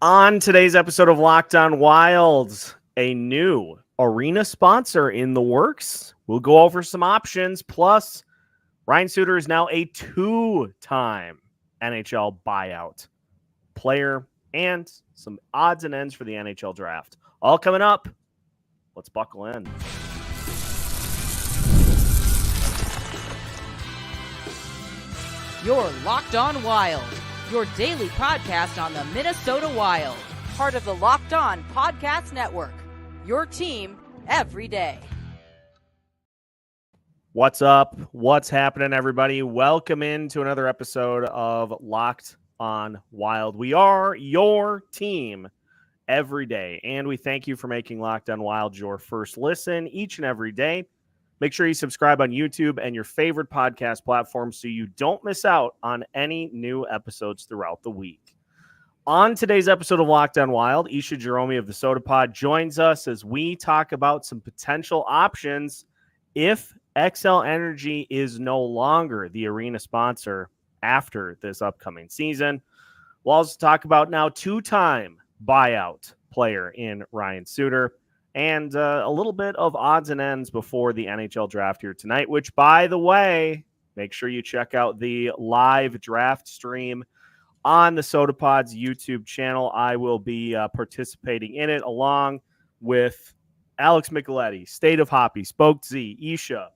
On today's episode of Locked On Wilds, a new arena sponsor in the works. We'll go over some options. Plus, Ryan Suter is now a two-time NHL buyout player and some odds and ends for the NHL draft. All coming up. Let's buckle in. You're Locked On Wild, your daily podcast on the Minnesota Wild, part of the Locked On Podcast Network, your team every day. What's up? What's happening, everybody? Welcome into another episode of Locked On Wild. We are your team every day, and we thank you for making Locked On Wild your first listen each and every day. Make sure you subscribe on YouTube and your favorite podcast platform so you don't miss out on any new episodes throughout the week. On today's episode of Locked On Wild, Isha Jahromi of the Sota Pod joins us as we talk about some potential options if Xcel Energy is no longer the arena sponsor after this upcoming season. We'll also talk about now two-time buyout player in Ryan Suter, and a little bit of odds and ends before the NHL draft here tonight, which, by the way, make sure you check out the live draft stream on the Sota Pod's YouTube channel. I will be participating in it along with Alex Micheletti, State of Hoppy, Spoke Z, Isha,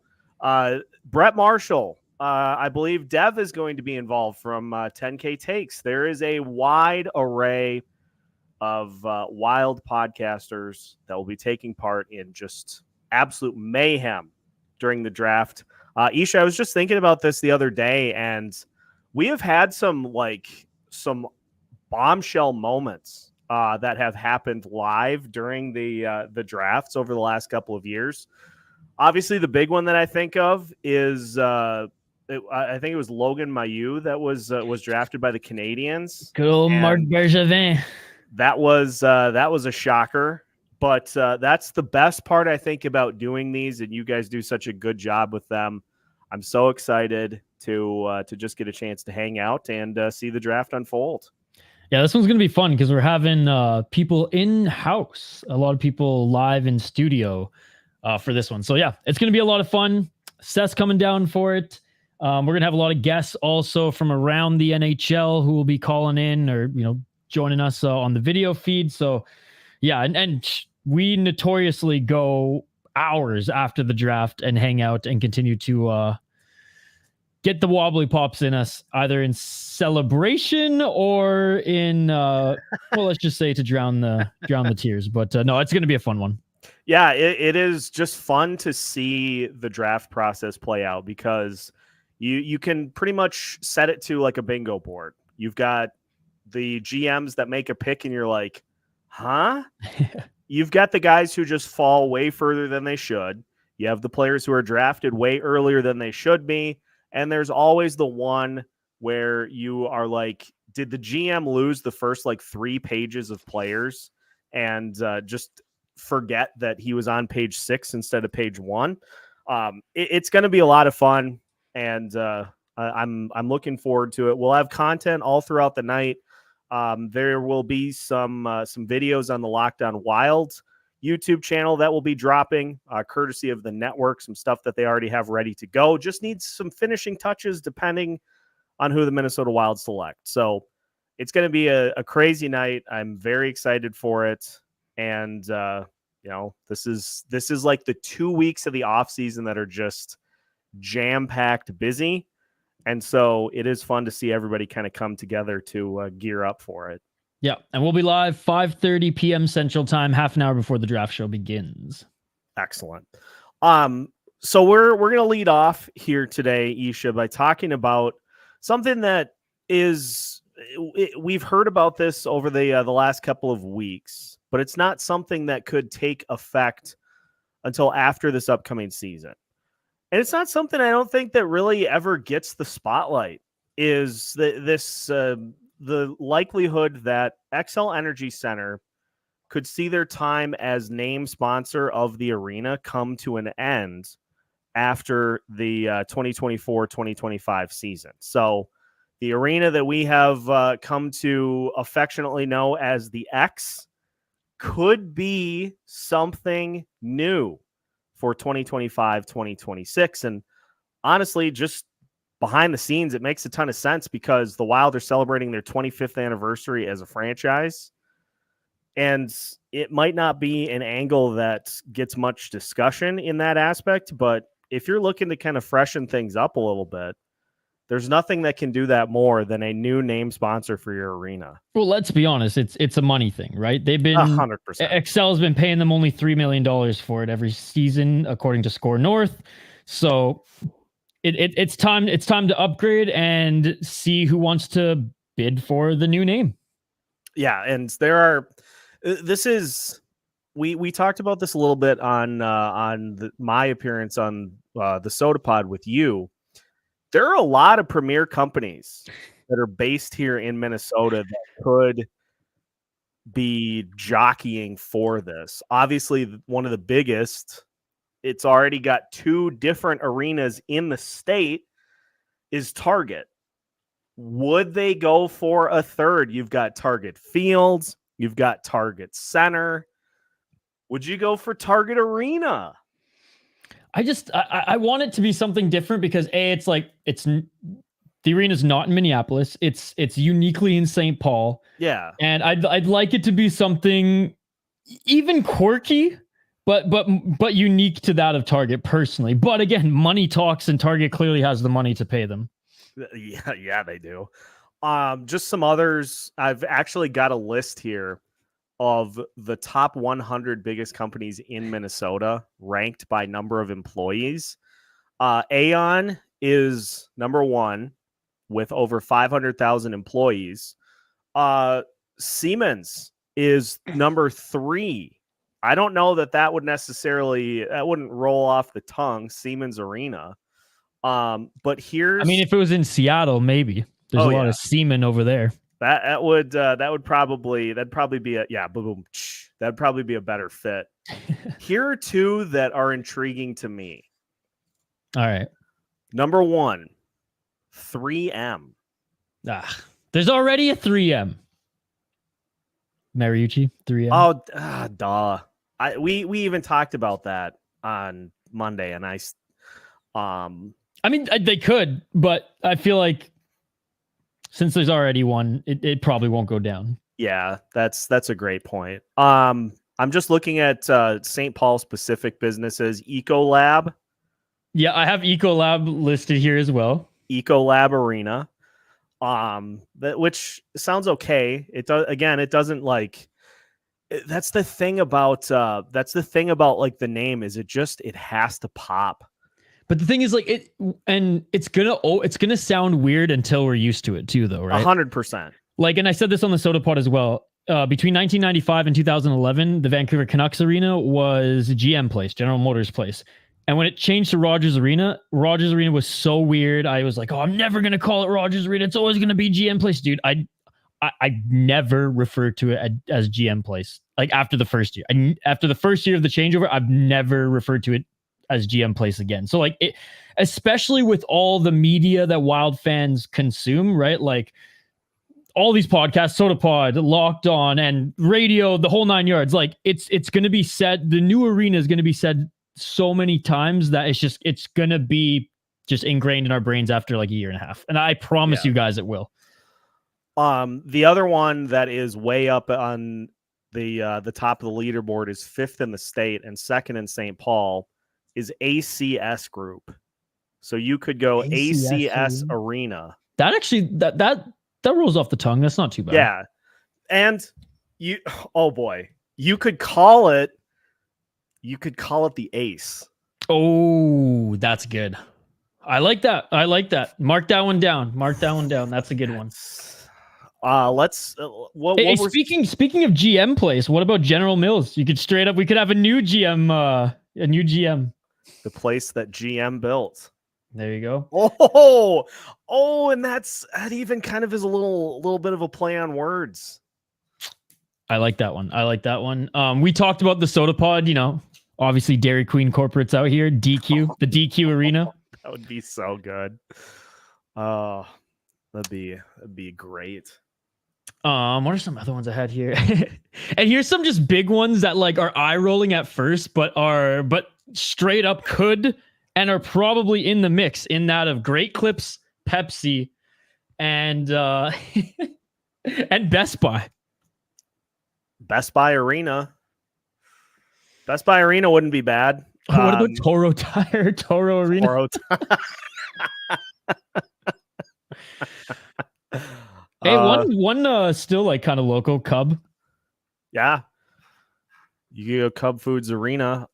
Brett Marshall. I believe Dev is going to be involved from 10K Takes. There is a wide array of wild podcasters that will be taking part in just absolute mayhem during the draft. Isha, I was just thinking about this the other day, and we have had some bombshell moments that have happened live during the drafts over the last couple of years. Obviously, the big one that I think of is I think it was Logan Mailloux that was drafted by the Canadiens. Good old Marc Bergevin. That was a shocker, but that's the best part, I think, about doing these, and you guys do such a good job with them. I'm so excited to just get a chance to hang out and see the draft unfold. Yeah, this one's going to be fun because we're having people in-house, a lot of people live in studio for this one. So, yeah, it's going to be a lot of fun. Seth's coming down for it. We're going to have a lot of guests also from around the NHL who will be calling in or, joining us on the video feed. So yeah, and we notoriously go hours after the draft and hang out and continue to get the wobbly pops in us, either in celebration or in well, let's just say to drown the tears. But no, it's going to be a fun one. Yeah, it is just fun to see the draft process play out because you can pretty much set it to like a bingo board. You've got the GMs that make a pick and you're like, huh? You've got the guys who just fall way further than they should. You have the players who are drafted way earlier than they should be. And there's always the one where you are like, did the GM lose the first like 3 pages of players and just forget that he was on page 6 instead of page 1? It's going to be a lot of fun. And I'm looking forward to it. We'll have content all throughout the night. There will be some videos on the Locked On Wild YouTube channel that will be dropping, courtesy of the network, some stuff that they already have ready to go. Just needs some finishing touches depending on who the Minnesota Wild select. So it's going to be a crazy night. I'm very excited for it. And, this is like the 2 weeks of the off season that are just jam-packed busy. And so it is fun to see everybody kind of come together to gear up for it. Yeah, and we'll be live 5:30 p.m. Central Time, half an hour before the draft show begins. Excellent. So we're going to lead off here today, Isha, by talking about something that we've heard about this over the last couple of weeks, but it's not something that could take effect until after this upcoming season. And it's not something I don't think that really ever gets the spotlight, is the likelihood that Xcel Energy Center could see their time as name sponsor of the arena come to an end after the 2024-2025 season. So The arena that we have come to affectionately know as the X could be something new for 2025, 2026. And honestly, just behind the scenes, it makes a ton of sense because the Wild are celebrating their 25th anniversary as a franchise. And it might not be an angle that gets much discussion in that aspect, but if you're looking to kind of freshen things up a little bit, there's nothing that can do that more than a new name sponsor for your arena. Well, let's be honest. It's a money thing, right? They've been 100%. Xcel's been paying them only $3 million for it every season, according to Score North. So it's time to upgrade and see who wants to bid for the new name. Yeah, and there are. This is we talked about this a little bit on my appearance on the Sota Pod with you. There are a lot of premier companies that are based here in Minnesota that could be jockeying for this. Obviously, one of the biggest, it's already got 2 different arenas in the state, is Target. Would they go for a third? You've got Target Fields. You've got Target Center. Would you go for Target Arena? I want it to be something different because the arena's not in Minneapolis. It's uniquely in St. Paul. Yeah. And I'd like it to be something even quirky, but unique to that of Target personally. But again, money talks, and Target clearly has the money to pay them. Yeah, they do. Just some others. I've actually got a list here of the top 100 biggest companies in Minnesota ranked by number of employees. Aon is number 1 with over 500,000 employees. Siemens is number 3. I don't know that would that wouldn't roll off the tongue, Siemens Arena. But here's, if it was in Seattle, maybe there's a lot of semen over there. That'd probably be that'd probably be a better fit. Here are 2 that are intriguing to me. All right. Number 1, 3M. There's already a 3M. Mariucci, 3M. Oh, duh. We even talked about that on Monday, and they could, but I feel like since there's already one, it probably won't go down. Yeah, that's a great point. I'm just looking at St. Paul specific businesses. Ecolab. Yeah, I have Ecolab listed here as well. Ecolab Arena. Which sounds okay. It does. Again, it doesn't like. That's the thing about like the name is it has to pop. But the thing is, like, it's gonna sound weird until we're used to it too, though, right? 100%. Like, and I said this on the Sota Pod as well. Between 1995 and 2011, the Vancouver Canucks Arena was GM Place, General Motors Place. And when it changed to Rogers Arena was so weird. I was like, oh, I'm never gonna call it Rogers Arena. It's always gonna be GM Place, dude. I never referred to it as GM Place. Like after the first year, after the first year of the changeover, I've never referred to it as GM Place again. So like it, especially with all the media that Wild fans consume, right? Like all these podcasts, Sota Pod, Locked On, and radio, the whole 9 yards. Like it's going to be said. The new arena is going to be said so many times that it's going to be just ingrained in our brains after like a year and a half. And I promise you guys it will. The other one that is way up on the top of the leaderboard is 5th in the state and 2nd in St. Paul is ACS Group. So you could go ACS Arena. That actually that rolls off the tongue. That's not too bad. Yeah. And you could call it the Ace. Oh, that's good. I like that. Mark that one down. That's a good one. Speaking of GM Place, what about General Mills? You could we could have a new GM, The place that GM built. There you go. And that even kind of is a little bit of a play on words. I like that one. We talked about the Sota Pod, obviously Dairy Queen corporates out here, DQ, the DQ Arena. That would be so good. That'd be great. What are some other ones I had here? And here's some just big ones that like are eye rolling at first, but straight up could and are probably in the mix in that of Great Clips, Pepsi, and and Best Buy. Best Buy Arena. Best Buy Arena wouldn't be bad. What about Toro Tire, Toro Arena? Toro Hey, one still like kind of local, Cub. Yeah. You can go Cub Foods Arena.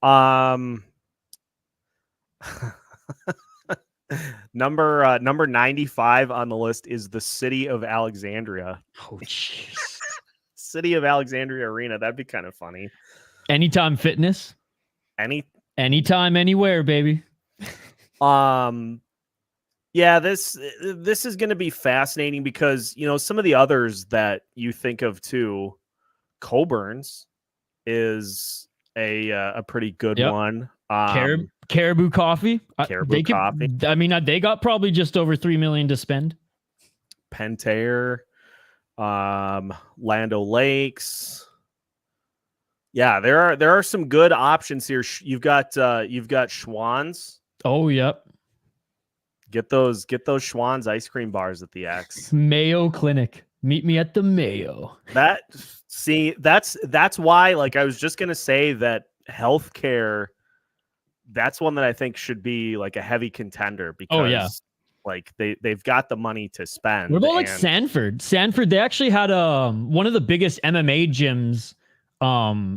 Number 95 on the list is the City of Alexandria. Oh, jeez. City of Alexandria Arena. That'd be kind of funny. Anytime Fitness. Anytime, anywhere, baby. Yeah, this is going to be fascinating because, you know, some of the others that you think of too, Coburn's is a pretty good one. Caribou Coffee. Caribou Coffee. I mean, they got probably just over $3 million to spend. Pentair, Land O'Lakes. Yeah, there are some good options here. You've got Schwann's. Oh, yep. Get those Schwann's ice cream bars at the X. Mayo Clinic. Meet me at the Mayo. That's why, like, I was just gonna say that healthcare, that's one that I think should be like a heavy contender because like they've got the money to spend. What about like Sanford? Sanford, they actually had one of the biggest MMA gyms.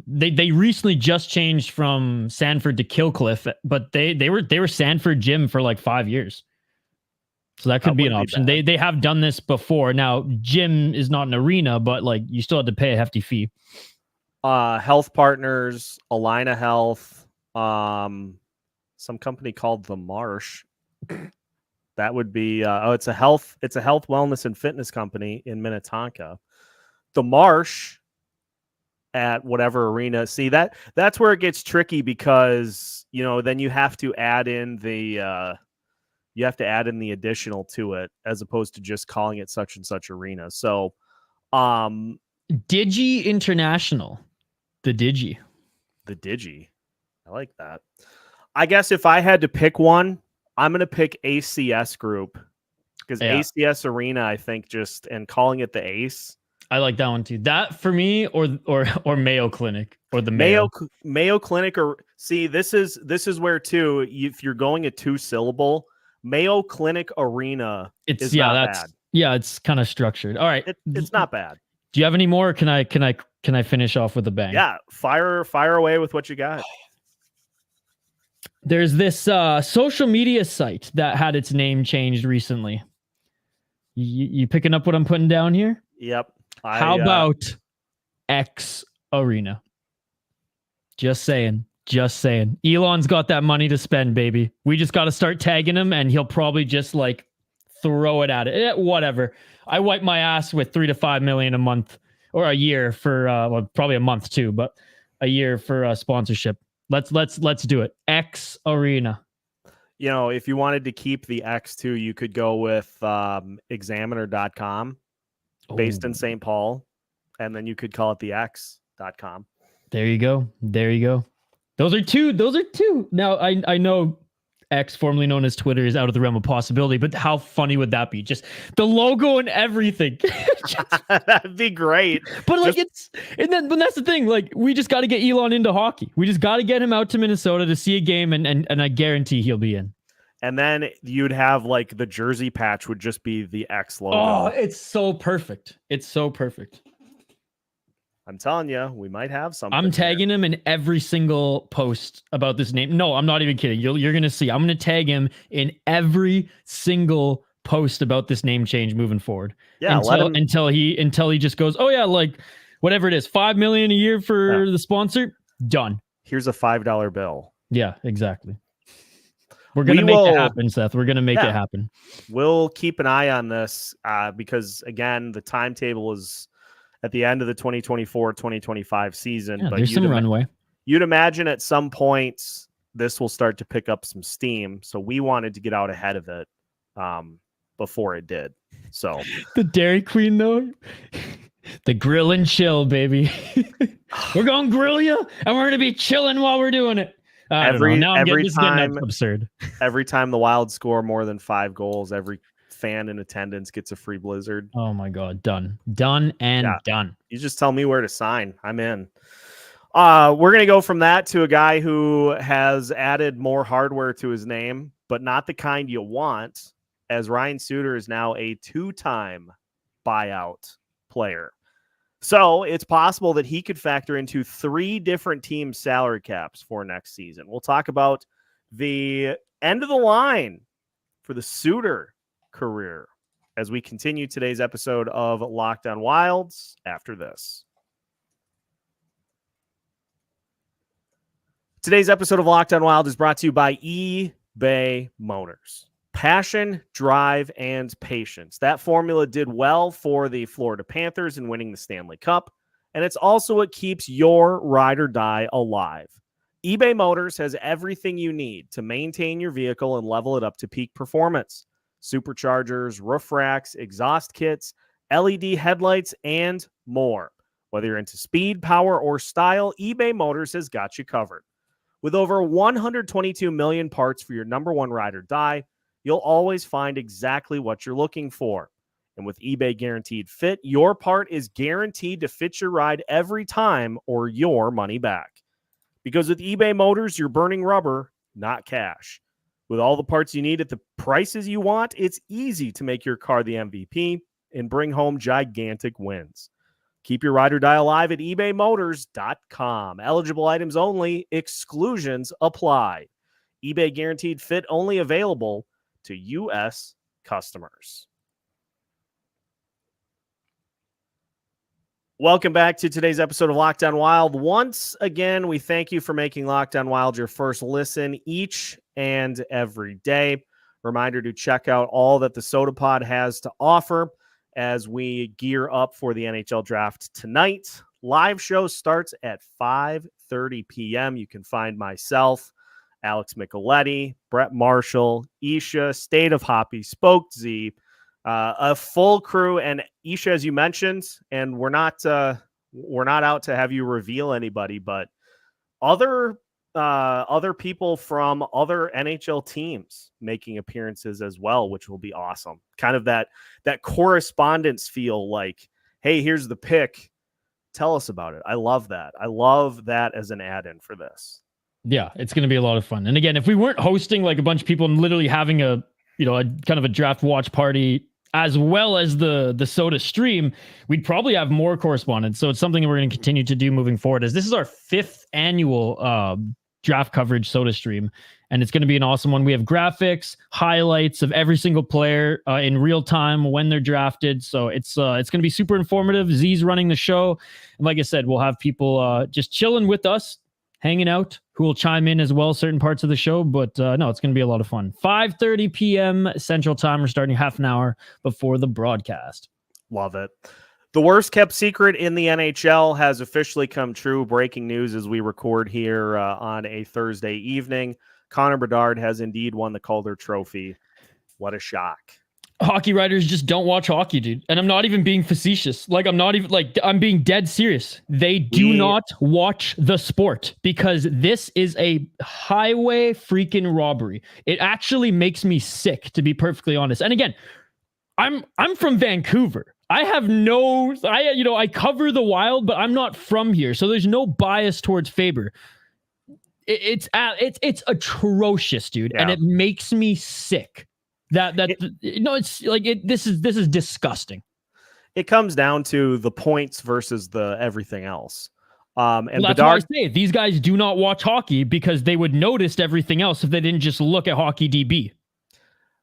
They recently just changed from Sanford to Killcliff, but they were Sanford Gym for like 5 years. So that could be an option. They have done this before. Now, gym is not an arena, but like you still have to pay a hefty fee. Health Partners, Alina Health, some company called The Marsh. That would be it's a health wellness and fitness company in Minnetonka. The Marsh at whatever arena. See, that's where it gets tricky because, you know, then you have to add in the additional to it as opposed to just calling it such and such arena. So Digi International. The Digi. I like that. I guess if I had to pick one, I'm going to pick ACS Group because ACS Arena, I think and calling it the Ace. I like that one too. That for me or Mayo Clinic or the Mayo Clinic. Or see, this is where too, if you're going a 2-syllable, Mayo Clinic Arena is not bad. Yeah, it's kind of structured. All right. It's not bad. Do you have any more? Or can I finish off with a bang? Yeah, fire away with what you got. There's this social media site that had its name changed recently. You picking up what I'm putting down here? Yep. How about X Arena? Just saying. Elon's got that money to spend, baby. We just got to start tagging him, and he'll probably just like throw it at it. Whatever. I wipe my ass with $3 to $5 million a month or a year for probably a month too, but a year for sponsorship. Let's do it. X Arena. You know, if you wanted to keep the X too, you could go with examiner.com based in St. Paul, and then you could call it the X.com. There you go. Those are two. Now I know X, formerly known as Twitter, is out of the realm of possibility, but how funny would that be? Just the logo and everything. That'd be great. But like but that's the thing. Like, we just got to get Elon into hockey. We just got to get him out to Minnesota to see a game, and I guarantee he'll be in. And then you'd have like the jersey patch would just be the X logo. Oh, it's so perfect. I'm telling you, we might have something. I'm tagging him in every single post about this name. No, I'm not even kidding. You're going to see. I'm going to tag him in every single post about this name change moving forward. Yeah, until he just goes, oh yeah, like whatever it is, $5 million a year for the sponsor. Done. Here's a $5 bill. Yeah, exactly. We're going to make it happen, Seth. We're going to make it happen. We'll keep an eye on this because, again, the timetable is at the end of the 2024-2025 season. Yeah, but there's some runway. You'd imagine at some point this will start to pick up some steam. So we wanted to get out ahead of it before it did. So the Dairy Queen, though, the grill and chill, baby. We're going to grill you, and we're going to be chilling while we're doing it. I don't know. Now this is getting absurd. Every time the Wild score more than 5 goals, every fan in attendance gets a free blizzard. Oh my God. Done and done. You just tell me where to sign. I'm in. We're going to go from that to a guy who has added more hardware to his name, but not the kind you want, as Ryan Suter is now a 2-time buyout player. So it's possible that he could factor into 3 different teams' salary caps for next season. We'll talk about the end of the line for the Suter career as we continue today's episode of Locked On Wilds after this. Today's episode of Locked On Wild is brought to you by eBay Motors. Passion, drive, and patience. That formula did well for the Florida Panthers in winning the Stanley Cup, and it's also what keeps your ride or die alive. eBay Motors has everything you need to maintain your vehicle and level it up to peak performance. Superchargers, roof racks, exhaust kits, LED headlights, and more. Whether you're into speed, power, or style, eBay Motors has got you covered. With over 122 million parts for your number one ride or die, you'll always find exactly what you're looking for. And with eBay Guaranteed Fit, your part is guaranteed to fit your ride every time or your money back. Because with eBay Motors, you're burning rubber, not cash. With all the parts you need at the prices you want, it's easy to make your car the MVP and bring home gigantic wins. Keep your ride or die alive at ebaymotors.com. Eligible items only. Exclusions apply. eBay Guaranteed Fit only available to U.S. customers. Welcome back to today's episode of Locked On Wild. Once again, we thank you for making Locked On Wild your first listen each and every day. Reminder to check out all that the Sota Pod has to offer as we gear up for the NHL draft tonight. Live show starts at 5:30 p.m. You can find myself, Alex Micheletti, Brett Marshall, Isha, State of Hoppy, Spoke Z, a full crew, and Isha, as you mentioned, and we're not out to have you reveal anybody, but other people from other NHL teams making appearances as well, which will be awesome. Kind of that correspondence feel, like, hey, here's the pick. Tell us about it. I love that. I love that as an add-in for this. Yeah, it's going to be a lot of fun. And again, if we weren't hosting like a bunch of people and literally having a kind of a draft watch party as well as the Sota stream, we'd probably have more correspondence. So it's something that we're going to continue to do moving forward, as this is our 5th annual draft coverage Sota stream, and it's going to be an awesome one. We have graphics, highlights of every single player in real time when they're drafted. So it's going to be super informative. Z's running the show, and like I said, we'll have people just chilling with us, hanging out, who will chime in as well certain parts of the show. But no, it's going to be a lot of fun. 5:30 p.m. Central Time. We're starting half an hour before the broadcast. Love it. The worst kept secret in the NHL has officially come true. Breaking news as we record here on a Thursday evening. Connor Bedard has indeed won the Calder Trophy. What a shock. Hockey writers just don't watch hockey, dude. And I'm not even being facetious. I'm being dead serious. They do not watch the sport, because this is a highway freaking robbery. It actually makes me sick, to be perfectly honest. And again, I'm from Vancouver. I cover the Wild, but I'm not from here. So there's no bias towards Faber. It's atrocious, dude. Yeah. And it makes me sick. It's like this is disgusting. It comes down to the points versus the everything else. And that's Bedard, why I say these guys do not watch hockey, because they would notice everything else if they didn't just look at hockey DB.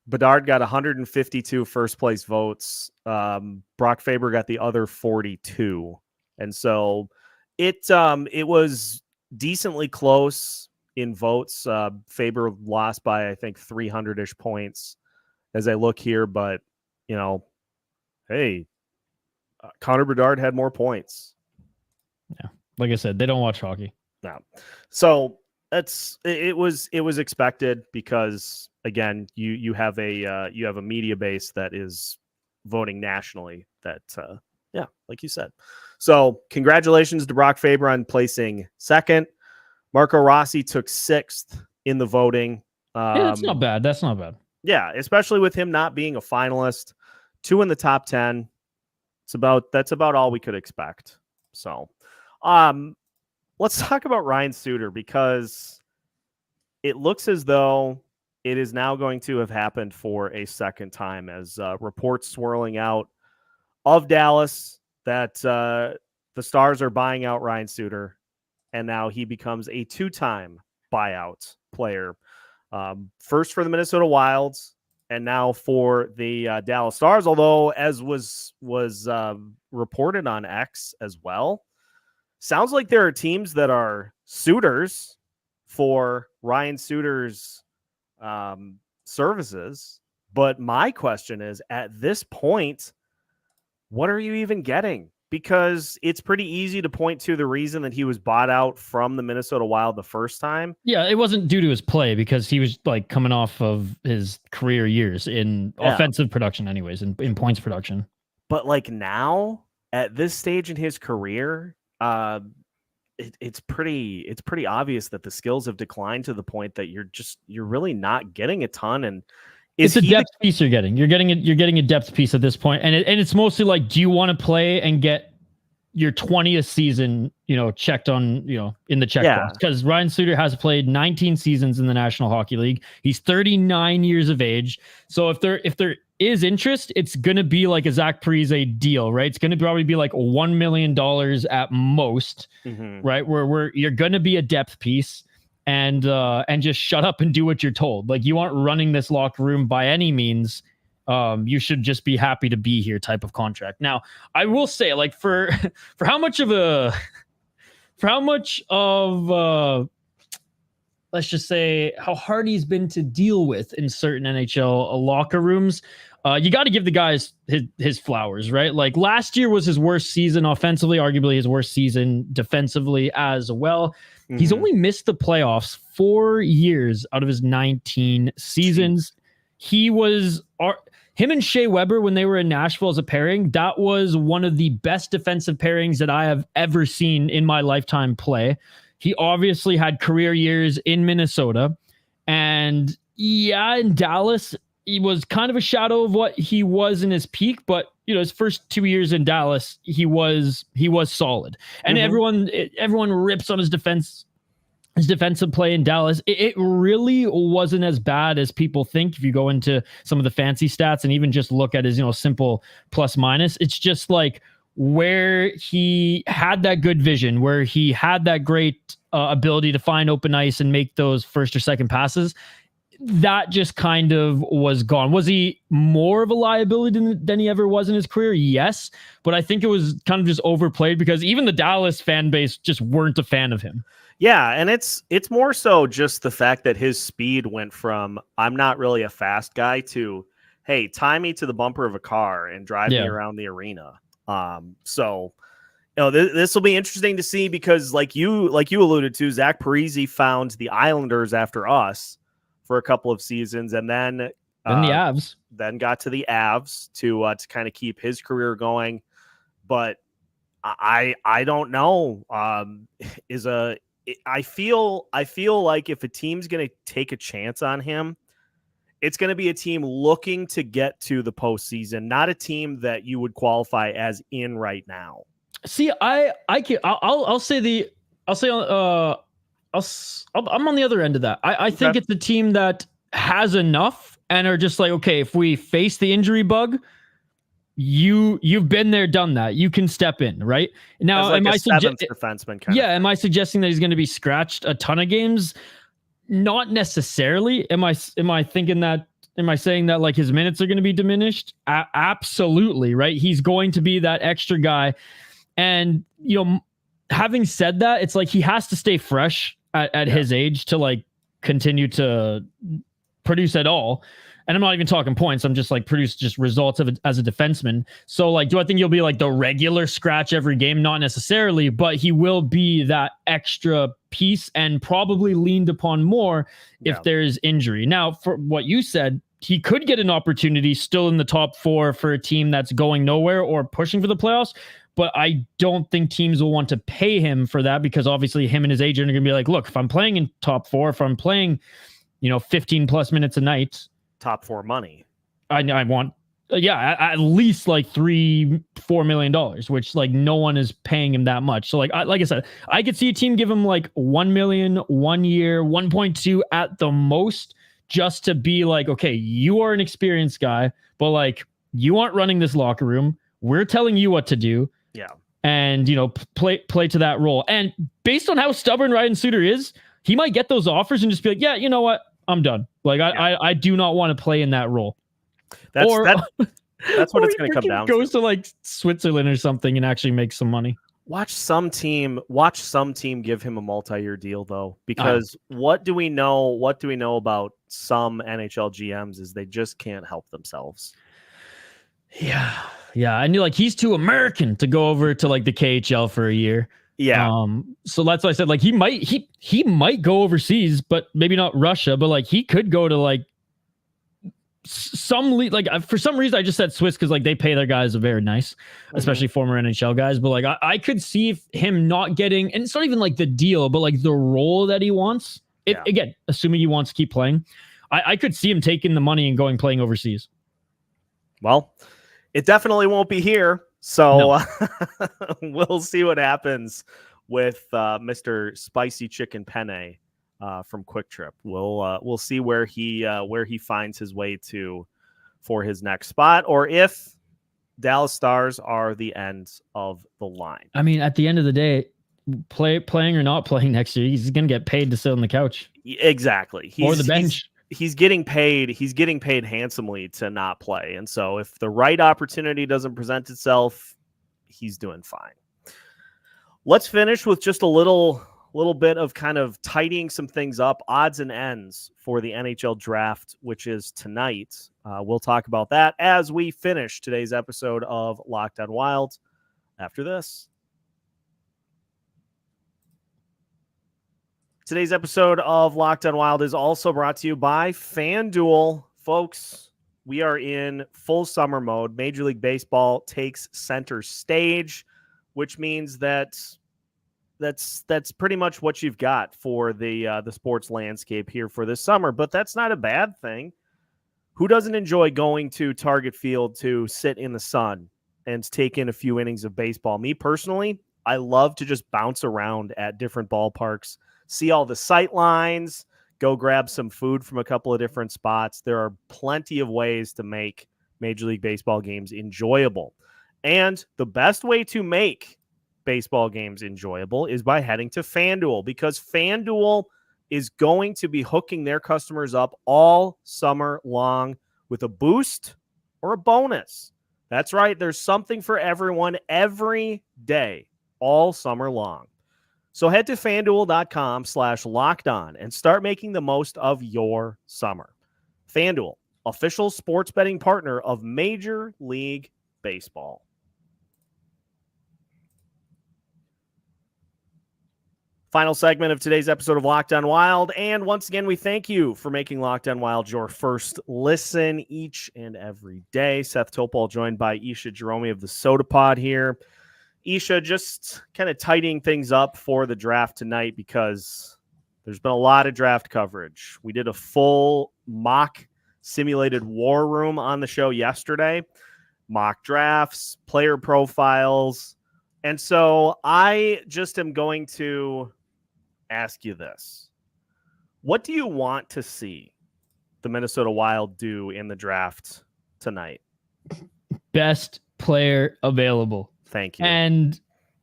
Bedard got 152 first place votes. Brock Faber got the other 42, and so it was decently close in votes. Faber lost by, I think, 300-ish points as I look here, but hey, Connor Bedard had more points. Yeah, like I said, they don't watch hockey. No, so it was expected, because again, you have a media base that is voting nationally that, like you said. So congratulations to Brock Faber on placing second. Marco Rossi took sixth in the voting. That's not bad. That's not bad. Yeah, especially with him not being a finalist. 2 in the top 10. That's about all we could expect. So let's talk about Ryan Suter, because it looks as though it is now going to have happened for a second time, as reports swirling out of Dallas that the Stars are buying out Ryan Suter, and now he becomes a 2-time buyout player. First for the Minnesota Wilds, and now for the Dallas Stars, although, as was reported on X as well, sounds like there are teams that are suitors for Ryan Suter's services. But my question is, at this point, what are you even getting? Because it's pretty easy to point to the reason that he was bought out from the Minnesota Wild the first time. Yeah, it wasn't due to his play, because he was like coming off of his career years in offensive production anyways, in points production. But like now, at this stage in his career, it's pretty obvious that the skills have declined to the point that you're really not getting a ton. And it's a depth piece you're getting. You're getting a depth piece at this point, and it's mostly like, do you want to play and get your 20th season, checked on, in the checkbox? Because Ryan Suter has played 19 seasons in the National Hockey League. He's 39 years of age. So if there is interest, it's gonna be like a Zach Parise deal, right? It's gonna probably be like $1 million at most, right? Where you're gonna be a depth piece. And just shut up and do what you're told. Like, you aren't running this locker room by any means. You should just be happy to be here type of contract. Now, I will say, like, for how much of let's just say how hard he's been to deal with in certain NHL locker rooms, you got to give the guys his flowers, right? Like, last year was his worst season offensively, arguably his worst season defensively as well. He's only missed the playoffs 4 years out of his 19 seasons. Him and Shea Weber, when they were in Nashville as a pairing, that was one of the best defensive pairings that I have ever seen in my lifetime play. He obviously had career years in Minnesota. And in Dallas, he was kind of a shadow of what he was in his peak, but his first 2 years in Dallas, he was solid. And everyone rips on his defensive play in Dallas. It really wasn't as bad as people think. If you go into some of the fancy stats and even just look at his, simple plus minus, it's just like where he had that good vision, where he had that great ability to find open ice and make those first or second passes. That just kind of was gone. Was he more of a liability than he ever was in his career? Yes. But I think it was kind of just overplayed, because even the Dallas fan base just weren't a fan of him. Yeah. And it's more so just the fact that his speed went from, I'm not really a fast guy, to, hey, tie me to the bumper of a car and drive me around the arena. So this will be interesting to see, because like you alluded to, Zach Parise found the Islanders after us for a couple of seasons, and then the Avs, then got to the Avs to kind of keep his career going. But I don't know. I feel like if a team's going to take a chance on him, it's going to be a team looking to get to the postseason, not a team that you would qualify as in right now. See, I'm on the other end of that. I think it's the team that has enough and are just like, okay, if we face the injury bug, you've been there, done that. You can step in, right? Now, am I defenseman kind of? Am I suggesting that he's going to be scratched a ton of games? Not necessarily. Am I thinking that? Am I saying that like his minutes are going to be diminished? Absolutely, right? He's going to be that extra guy, and having said that, it's like he has to stay fresh at his age to like continue to produce at all. And I'm not even talking points. I'm just like produce just results of it as a defenseman. So like, do I think he'll be like the regular scratch every game? Not necessarily, but he will be that extra piece and probably leaned upon more if there's injury. Now, for what you said, he could get an opportunity still in the top 4 for a team that's going nowhere or pushing for the playoffs. But I don't think teams will want to pay him for that, because obviously him and his agent are going to be like, look, if I'm playing in top 4, if I'm playing, 15 plus minutes a night, top 4 money, I want, at least like $3-4 million, which like no one is paying him that much. So like I said, I could see a team give him like 1 million 1 year, 1.2 at the most, just to be like, okay, you are an experienced guy, but like you aren't running this locker room. We're telling you what to do. Yeah. And, play to that role. And based on how stubborn Ryan Suter is, he might get those offers and just be like, yeah, you know what? I'm done. Like, I do not want to play in that role. That's what it's going to come down to. Goes to like Switzerland or something and actually makes some money. Watch some team give him a multi-year deal, though, because what do we know about some NHL GMs is they just can't help themselves. Yeah. I knew like he's too American to go over to like the KHL for a year. Yeah. So that's why I said like he might go overseas, but maybe not Russia, but like he could go to like some league. Like for some reason I just said Swiss because like they pay their guys very nice, especially former NHL guys. But like I could see him not getting, and it's not even like the deal, but like the role that he wants. Again, assuming he wants to keep playing, I could see him taking the money and playing overseas. Well, it definitely won't be here. So we'll see what happens with Mr. Spicy Chicken Penne from Quick Trip. We'll see where he finds his way to for his next spot, or if Dallas Stars are the end of the line. I mean, at the end of the day, playing or not playing next year, he's going to get paid to sit on the couch. Exactly. Or the bench. He's getting paid handsomely to not play. And so if the right opportunity doesn't present itself, he's doing fine. Let's finish with just a little bit of kind of tidying some things up, odds and ends for the NHL draft, which is tonight. We'll talk about that as we finish today's episode of Locked On Wild after this. Today's episode of Locked On Wild is also brought to you by FanDuel. Folks, we are in full summer mode. Major League Baseball takes center stage, which means that's pretty much what you've got for the sports landscape here for this summer. But that's not a bad thing. Who doesn't enjoy going to Target Field to sit in the sun and take in a few innings of baseball? Me personally, I love to just bounce around at different ballparks, see all the sight lines, go grab some food from a couple of different spots. There are plenty of ways to make Major League Baseball games enjoyable. And the best way to make baseball games enjoyable is by heading to FanDuel, because FanDuel is going to be hooking their customers up all summer long with a boost or a bonus. That's right. There's something for everyone every day, all summer long. So head to FanDuel.com/lockedon and start making the most of your summer. FanDuel, official sports betting partner of Major League Baseball. Final segment of today's episode of Locked On Wild. And once again, we thank you for making Locked On Wild your first listen each and every day. Seth Topol joined by Isha Jahromi of the Sota Pod here. Isha, just kind of tidying things up for the draft tonight, because there's been a lot of draft coverage. We did a full mock simulated war room on the show yesterday, mock drafts, player profiles. And so I just am going to ask you this. What do you want to see the Minnesota Wild do in the draft tonight? Best player available. Thank you. And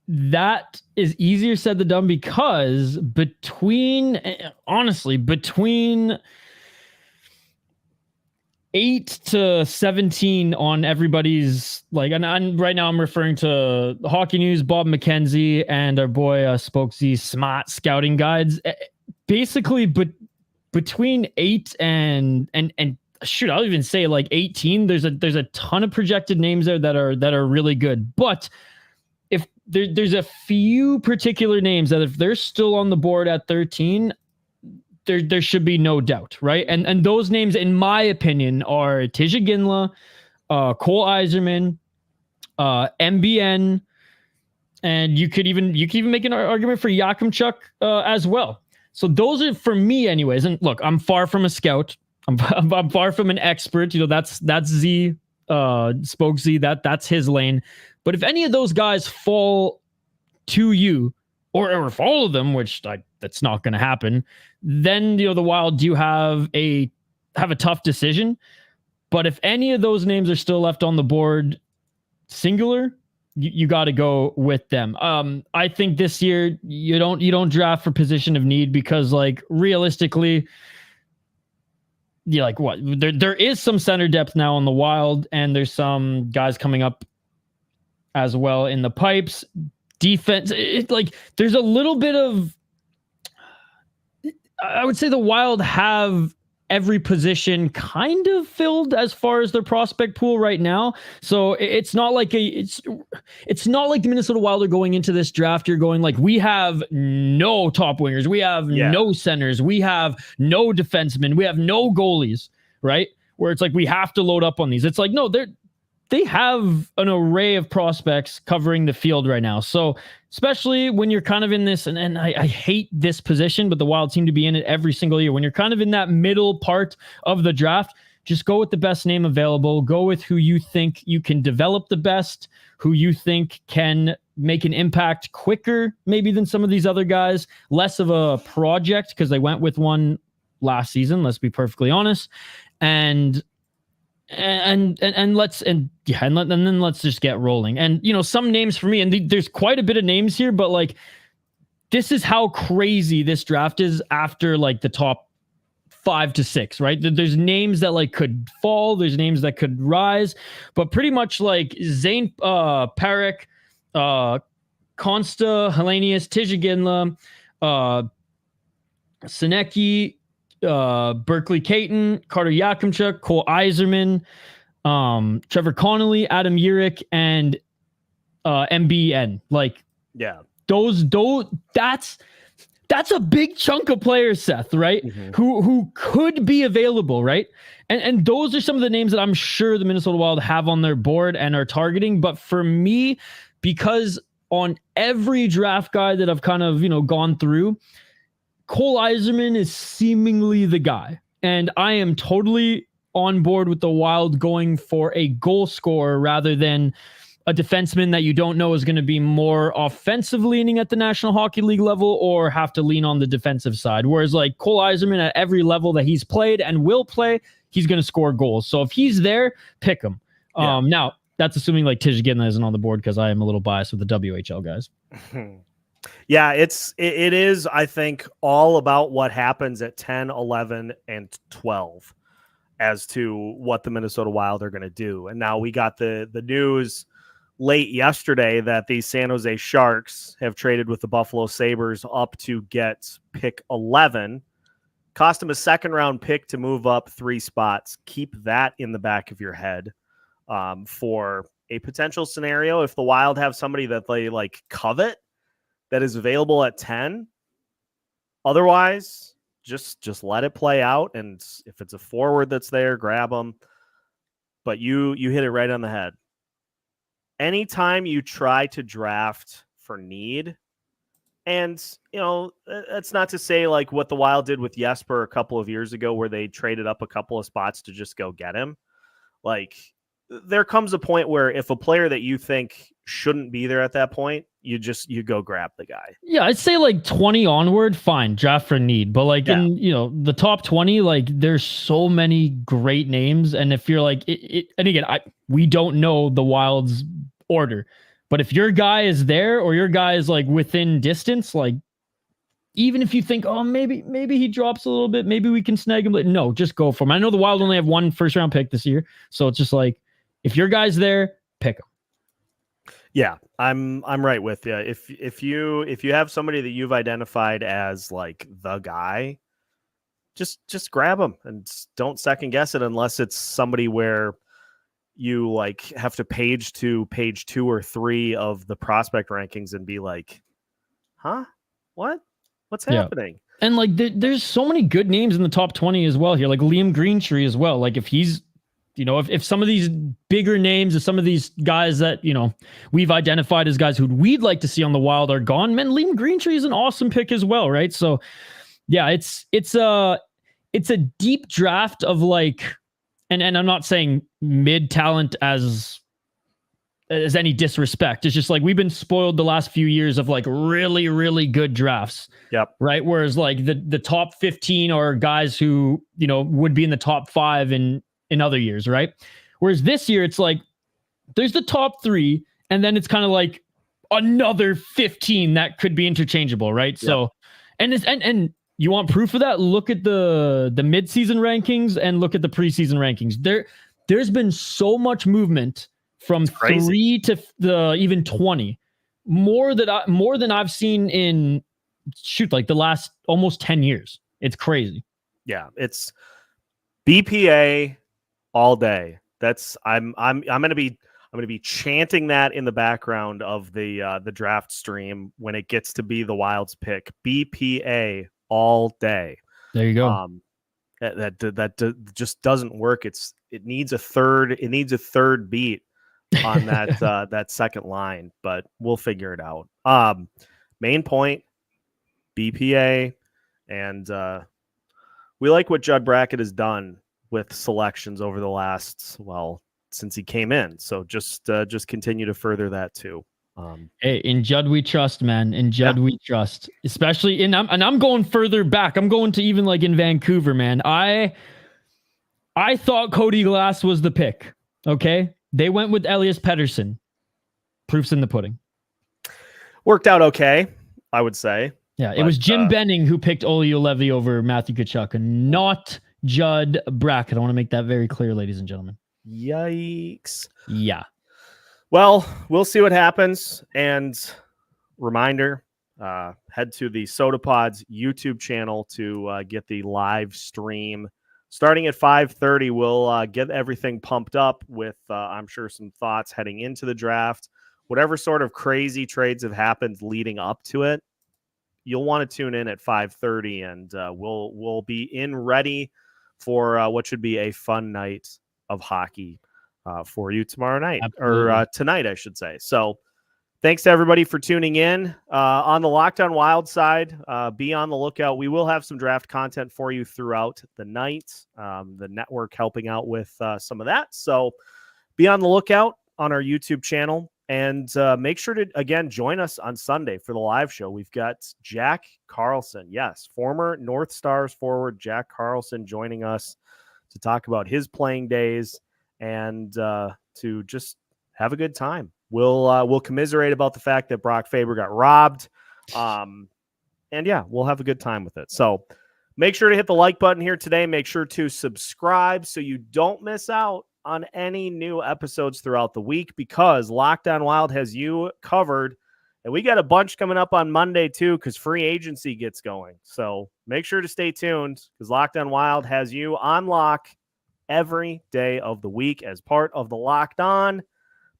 that is easier said than done, because between 8 to 17 on everybody's, like, and right now I'm referring to Hockey News, Bob McKenzie, and our boy Spokesy Smart Scouting Guides. Basically, but between 8 and shoot, I'll even say like 18. There's a ton of projected names there that are really good. But if there's a few particular names that if they're still on the board at 13, there should be no doubt, right? And those names, in my opinion, are Tisha Ginla, Cole Iserman, MBN, and you could even make an argument for Yakimchuk as well. So those are, for me anyways. And look, I'm far from a scout. I'm far from an expert. that's Z, Spoke Z. That's his lane. But if any of those guys fall to you, or if all of them, which that's not going to happen, then the Wild do have a tough decision. But if any of those names are still left on the board, singular, you got to go with them. I think this year you don't draft for position of need, because like realistically, like what there is some center depth now on the Wild, and there's some guys coming up as well in the pipes. Defense, there's a little bit of, I would say the Wild have every position kind of filled as far as their prospect pool right now. So it's not like it's not like the Minnesota Wild are going into this draft. You're going like, we have no top wingers, we have no centers, we have no defensemen, we have no goalies, right? Where it's like, we have to load up on these. It's like, no, they have an array of prospects covering the field right now. So especially when you're kind of in this, and I hate this position, but the Wild seem to be in it every single year. When you're kind of in that middle part of the draft, just go with the best name available. Go with who you think you can develop the best, who you think can make an impact quicker maybe than some of these other guys. Less of a project, because they went with one last season, let's be perfectly honest. And then let's just get rolling. And some names for me, and there's quite a bit of names here, but like, this is how crazy this draft is after like the top 5 to 6, right? There's names that like could fall, there's names that could rise, but pretty much like Zane Parekh, Konsta Helenius, Tisha Ginla, Sinecki, Berkeley Caton, Carter Yakimchuk, Cole Iserman, Trevor Connolly, Adam Urich, and MBN. Like, yeah, those that's a big chunk of players, Seth, right? Mm-hmm. Who could be available, right? And those are some of the names that I'm sure the Minnesota Wild have on their board and are targeting. But for me, because on every draft guide that I've kind of gone through, Cole Iserman is seemingly the guy. And I am totally on board with the Wild going for a goal scorer rather than a defenseman that you don't know is going to be more offensive leaning at the National Hockey League level or have to lean on the defensive side. Whereas like Cole Iserman, at every level that he's played and will play, he's going to score goals. So if he's there, pick him. Yeah. Now, that's assuming like Tisha Ginla isn't on the board, because I am a little biased with the WHL guys. Yeah, it is, I think, all about what happens at 10, 11, and 12 as to what the Minnesota Wild are going to do. And now we got the news late yesterday that the San Jose Sharks have traded with the Buffalo Sabres up to get pick 11. Cost them a second-round pick to move up 3 spots. Keep that in the back of your head for a potential scenario. If the Wild have somebody that they like covet that is available at 10. Otherwise, just let it play out. And if it's a forward that's there, grab them. But you hit it right on the head. Anytime you try to draft for need, and, that's not to say like what the Wild did with Jesper a couple of years ago where they traded up a couple of spots to just go get him. Like, there comes a point where if a player that you think shouldn't be there at that point, you go grab the guy. Yeah, I'd say like 20 onward, fine, draft for need. But like in the top 20, like there's so many great names. And if you're like and again, we don't know the Wild's order. But if your guy is there or your guy is like within distance, like even if you think, oh, maybe he drops a little bit, maybe we can snag him. But no, just go for him. I know the Wild only have 1 first-round pick this year. So it's just like, if your guy's there, pick him. Yeah, I'm right with you. If you have somebody that you've identified as like the guy, just grab him and don't second guess it unless it's somebody where you like have to page 2 or 3 of the prospect rankings and be like, huh? What's happening? And like there's so many good names in the top 20 as well here, like Liam Greentree as well. Like if he's, if some of these bigger names, if some of these guys that, we've identified as guys who we'd like to see on the Wild are gone, man, Liam Greentree is an awesome pick as well, right? So yeah, it's a deep draft of like, and I'm not saying mid talent as any disrespect. It's just like we've been spoiled the last few years of like really, really good drafts. Yep. Right. Whereas like the top 15 are guys who, would be in the top 5 in other years. Right. Whereas this year it's like there's the top 3 and then it's kind of like another 15 that could be interchangeable. Right. Yep. So, and you want proof of that? Look at the midseason rankings and look at the preseason rankings. There's been so much movement from 3 to even 20, more than I've seen in like the last almost 10 years. It's crazy. Yeah, it's BPA all day. That's I'm gonna be chanting that in the background of the draft stream when it gets to be the Wild's pick. BPA all day. There you go. That just doesn't work. It needs a third beat on that that second line, but we'll figure it out. Main point, BPA, and we like what Judd Brackett has done with selections over the last, since he came in. So just continue to further that too. Hey, in Judd we trust, man. In Judd we trust, especially I'm going further back. I'm going to even like in Vancouver, man. I thought Cody Glass was the pick. Okay, they went with Elias Pettersson. Proof's in the pudding. Worked out okay, I would say. Yeah, it was Jim Benning who picked Olli Juolevi over Matthew Tkachuk, and not Judd Brackett. I want to make that very clear, ladies and gentlemen. Yikes. Yeah. Well, we'll see what happens. And reminder, head to the Sota Pod's YouTube channel to get the live stream. Starting at 5:30, we'll get everything pumped up with, I'm sure, some thoughts heading into the draft. Whatever sort of crazy trades have happened leading up to it, you'll want to tune in at 5:30, and we'll be in ready for what should be a fun night of hockey for you tomorrow night. Absolutely. Or tonight, I should say. So thanks to everybody for tuning in. On the Locked On Wild side, be on the lookout. We will have some draft content for you throughout the night. The network helping out with some of that. So be on the lookout on our YouTube channel. And make sure to, again, join us on Sunday for the live show. We've got Jack Carlson. Yes, former North Stars forward Jack Carlson joining us to talk about his playing days and to just have a good time. We'll commiserate about the fact that Brock Faber got robbed. And yeah, we'll have a good time with it. So make sure to hit the like button here today. Make sure to subscribe so you don't miss out on any new episodes throughout the week, because Locked On Wild has you covered. And we got a bunch coming up on Monday too, because free agency gets going. So make sure to stay tuned, because Locked On Wild has you on lock every day of the week as part of the Locked On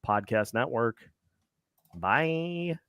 Podcast Network. Bye.